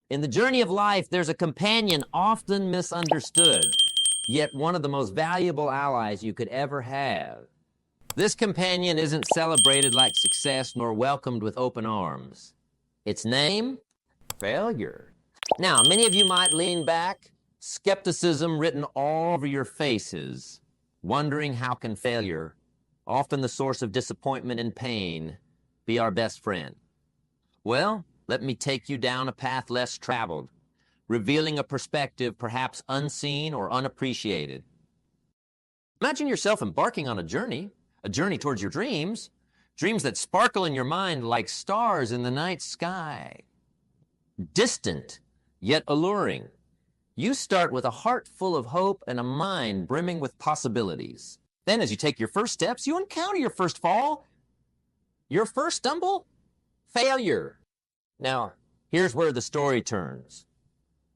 In the journey of life, there's a companion often misunderstood, yet one of the most valuable allies you could ever have. This companion isn't celebrated like success nor welcomed with open arms. Its name? Failure. Now, many of you might lean back, skepticism written all over your faces, wondering how can failure, often the source of disappointment and pain, be our best friend? Well, let me take you down a path less traveled, revealing a perspective perhaps unseen or unappreciated. Imagine yourself embarking on a journey towards your dreams that sparkle in your mind like stars in the night sky. Distant, yet alluring. You start with a heart full of hope and a mind brimming with possibilities. Then as you take your first steps, you encounter your first fall, your first stumble, failure. Now, here's where the story turns.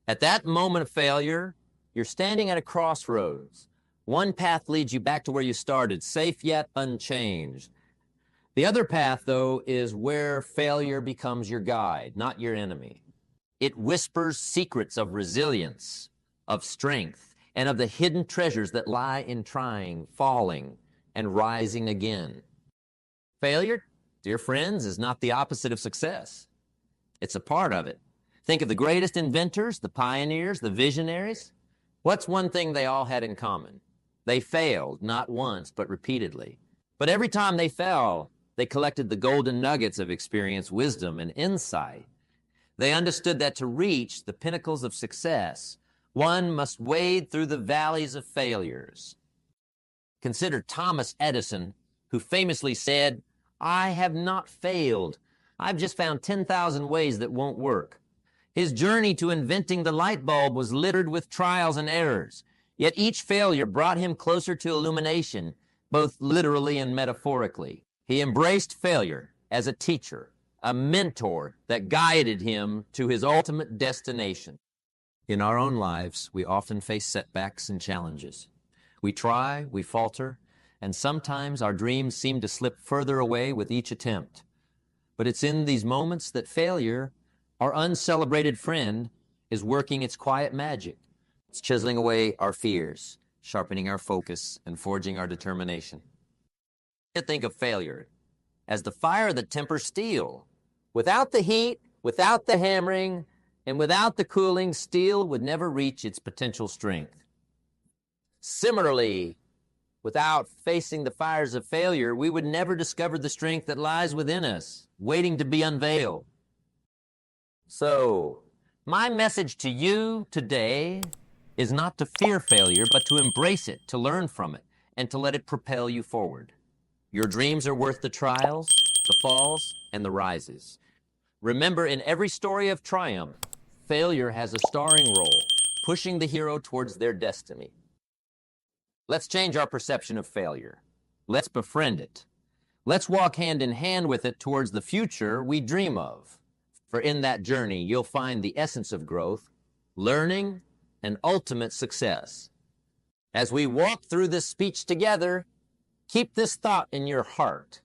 At that moment of failure, you're standing at a crossroads. One path leads you back to where you started, safe yet unchanged. The other path, though, is where failure becomes your guide, not your enemy. It whispers secrets of resilience, of strength, and of the hidden treasures that lie in trying, falling, and rising again. Failure, dear friends, is not the opposite of success. It's a part of it. Think of the greatest inventors, the pioneers, the visionaries. What's one thing they all had in common? They failed, not once, but repeatedly. But every time they fell, they collected the golden nuggets of experience, wisdom, and insight. They understood that to reach the pinnacles of success, one must wade through the valleys of failures. Consider Thomas Edison, who famously said, "I have not failed. I've just found 10,000 ways that won't work." His journey to inventing the light bulb was littered with trials and errors, yet each failure brought him closer to illumination, both literally and metaphorically. He embraced failure as a teacher, a mentor that guided him to his ultimate destination. In our own lives, we often face setbacks and challenges. We try, we falter, and sometimes our dreams seem to slip further away with each attempt. But it's in these moments that failure, our uncelebrated friend, is working its quiet magic. It's chiseling away our fears, sharpening our focus, and forging our determination. Think of failure as the fire that tempers steel. Without the heat, without the hammering, and without the cooling, steel would never reach its potential strength. Similarly, without facing the fires of failure, we would never discover the strength that lies within us, waiting to be unveiled. So, my message to you today is not to fear failure, but to embrace it, to learn from it, and to let it propel you forward. Your dreams are worth the trials, the falls, and the rises. Remember, in every story of triumph, failure has a starring role, pushing the hero towards their destiny. Let's change our perception of failure. Let's befriend it. Let's walk hand in hand with it towards the future we dream of. For in that journey, you'll find the essence of growth, learning, and ultimate success. As we walk through this speech together, keep this thought in your heart.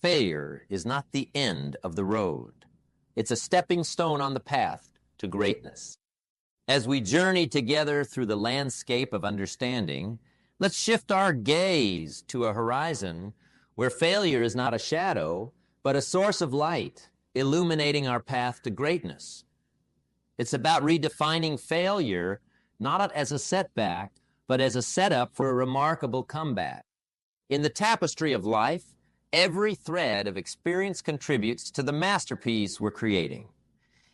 Failure is not the end of the road. It's a stepping stone on the path to greatness. As we journey together through the landscape of understanding, let's shift our gaze to a horizon where failure is not a shadow, but a source of light, illuminating our path to greatness. It's about redefining failure not as a setback, but as a setup for a remarkable comeback. In the tapestry of life, every thread of experience contributes to the masterpiece we're creating.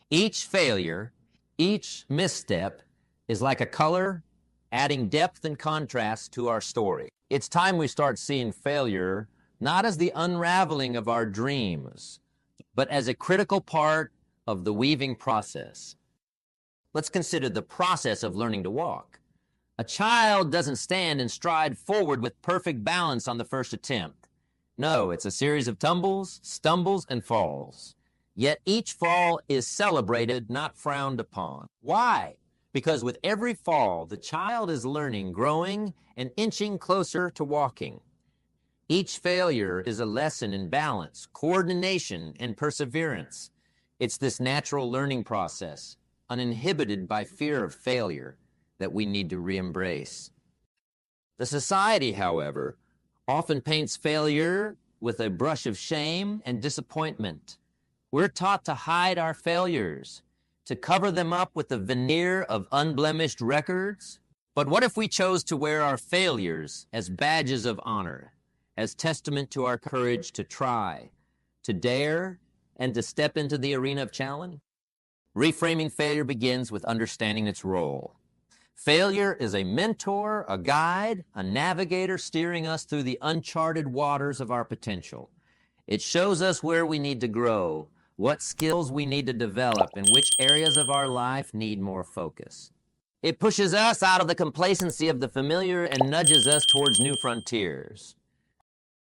Each failure, each misstep is like a color, adding depth and contrast to our story. It's time we start seeing failure not as the unraveling of our dreams, but as a critical part of the weaving process. Let's consider the process of learning to walk. A child doesn't stand and stride forward with perfect balance on the first attempt. No, it's a series of tumbles, stumbles, and falls. Yet each fall is celebrated, not frowned upon. Why? Because with every fall, the child is learning, growing, and inching closer to walking. Each failure is a lesson in balance, coordination, and perseverance. It's this natural learning process, uninhibited by fear of failure, that we need to re-embrace. The society, however, often paints failure with a brush of shame and disappointment. We're taught to hide our failures, to cover them up with a veneer of unblemished records. But what if we chose to wear our failures as badges of honor, as testament to our courage to try, to dare, and to step into the arena of challenge? Reframing failure begins with understanding its role. Failure is a mentor, a guide, a navigator steering us through the uncharted waters of our potential. It shows us where we need to grow, what skills we need to develop, and which areas of our life need more focus. It pushes us out of the complacency of the familiar and nudges us towards new frontiers.